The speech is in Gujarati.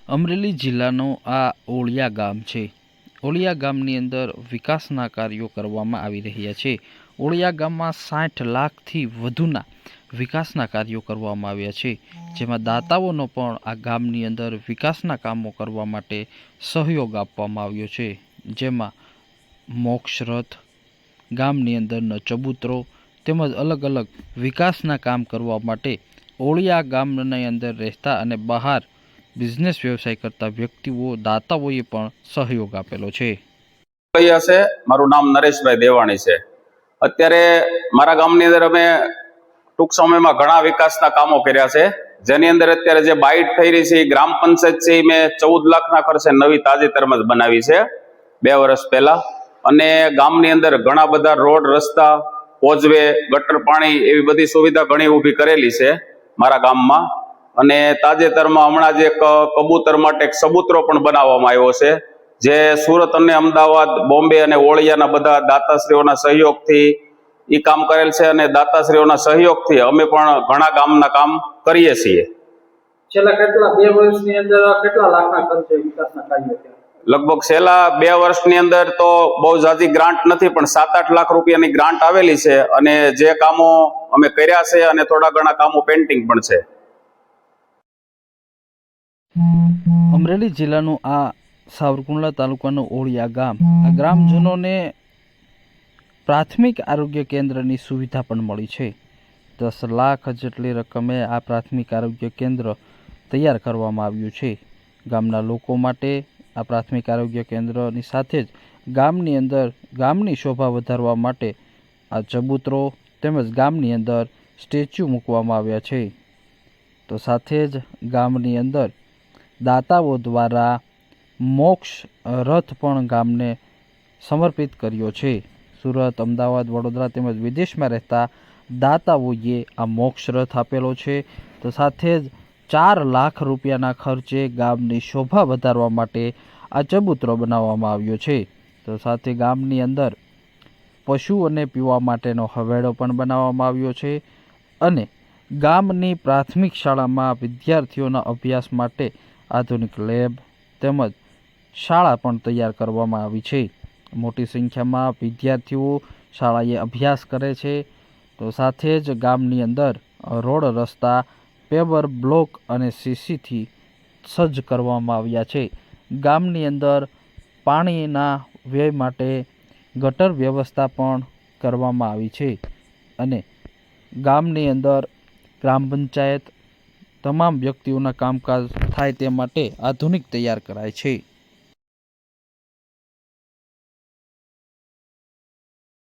અમરેલી જિલ્લાનું આ ઓળિયા ગામ છે। ઓળિયા ગામની અંદર વિકાસના કાર્યો કરવામાં આવી રહ્યા છે। ઓળિયા ગામમાં 60 લાખથી વધુના વિકાસના કાર્યો કરવામાં આવ્યા છે, જેમાં દાતાઓનો પણ આ ગામની અંદર વિકાસના કામો કરવા માટે સહયોગ આપવામાં આવ્યો છે, જેમાં મોક્ષ રથ, ગામની અંદરનો ચબૂતરો તેમજ અલગ અલગ વિકાસના કામ કરવા માટે ઓળિયા ગામની અંદર રહેતા અને બહાર બિઝનેસ વ્યવસાય કરતા વ્યક્તિઓ દાતાઓએ પણ સહયોગ આપેલો છે। મારું નામ નરેશભાઈ દેવાણી છે। અત્યારે મારા ગામની અંદર અમે ટૂંક સમયમાં ઘણા વિકાસના કામો કર્યા છે, જેની અંદર અત્યારે જે બાઇટ થઈ રહી છે ગ્રામ પંચાયત છે, મેં 14 લાખના ખર્ચે નવી તાજેતરમાં જ બનાવી છે 2 વર્ષ પહેલા। અને ગામની અંદર ઘણા બધા રોડ, રસ્તા, કોઝવે, ગટર પાણી એવી બધી સુવિધા ઘણી ઊભી કરેલી છે મારા ગામમાં। અને તાજેતરમાં હમણાં જ એક કબૂતર માટે એક સબૂતરો પણ બનાવવામાં આવ્યો છે, જે સુરત અને અમદાવાદ, બોમ્બે અને ઓળિયાના બધા દાતાશ્રીઓના સહયોગથી એ કામ કરેલ છે। અને દાતાશ્રીઓના સહયોગથી અમે પણ ઘણા ગામના કામ કરીએ છીએ। છેલ્લા કેટલા 2 વર્ષની અંદર કેટલા લાખના ખર્ચે વિકાસના કાર્યો થયા? લગભગ છેલ્લા 2 વર્ષની અંદર તો બહુ જાજી ગ્રાન્ટ નથી, પણ 7-8 લાખ રૂપિયાની ગ્રાન્ટ આવેલી છે, અને જે કામો અમે કર્યા છે અને થોડા ઘણા કામો પેન્ડિંગ પણ છે। અમરેલી જિલ્લાનું આ સાવરકુંડલા તાલુકાનું ઓળિયા ગામ, આ ગ્રામજનોને પ્રાથમિક આરોગ્ય કેન્દ્રની સુવિધા પણ મળી છે। 10 લાખ જેટલી રકમે આ પ્રાથમિક આરોગ્ય કેન્દ્ર તૈયાર કરવામાં આવ્યું છે। ગામના લોકો માટે આ પ્રાથમિક આરોગ્ય કેન્દ્રની સાથે જ ગામની અંદર ગામની શોભા વધારવા માટે આ ચબૂતરો તેમજ ગામની અંદર સ્ટેચ્યુ મૂકવામાં આવ્યા છે। તો સાથે જ ગામની અંદર દાતાઓ દ્વારા મોક્ષ રથ પણ ગામને સમર્પિત કર્યો છે। સુરત, અમદાવાદ, વડોદરા તેમજ વિદેશમાં રહેતા દાતાઓએ આ મોક્ષ રથ આપેલો છે। તો સાથે જ 4 લાખ રૂપિયાના ખર્ચે ગામની શોભા વધારવા માટે આ ચબૂતરો બનાવવામાં આવ્યો છે। તો સાથે ગામની અંદર પશુઓને પીવા માટેનો હવેડો પણ બનાવવામાં આવ્યો છે, અને ગામની પ્રાથમિક શાળામાં વિદ્યાર્થીઓના અભ્યાસ માટે આધુનિક લેબ તેમજ શાળા પણ તૈયાર કરવામાં આવી છે। મોટી સંખ્યામાં વિદ્યાર્થીઓ શાળાએ અભ્યાસ કરે છે। તો સાથે જ ગામની અંદર રોડ, રસ્તા, પેવર બ્લોક અને સીસીથી સજ્જ કરવામાં આવ્યા છે। ગામની અંદર પાણીના વ્યય માટે ગટર વ્યવસ્થા પણ કરવામાં આવી છે, અને ગામની અંદર ગ્રામ પંચાયત તમામ વ્યક્તિઓના કામકાજ થાય તે માટે આધુનિક તૈયાર કરાય છે।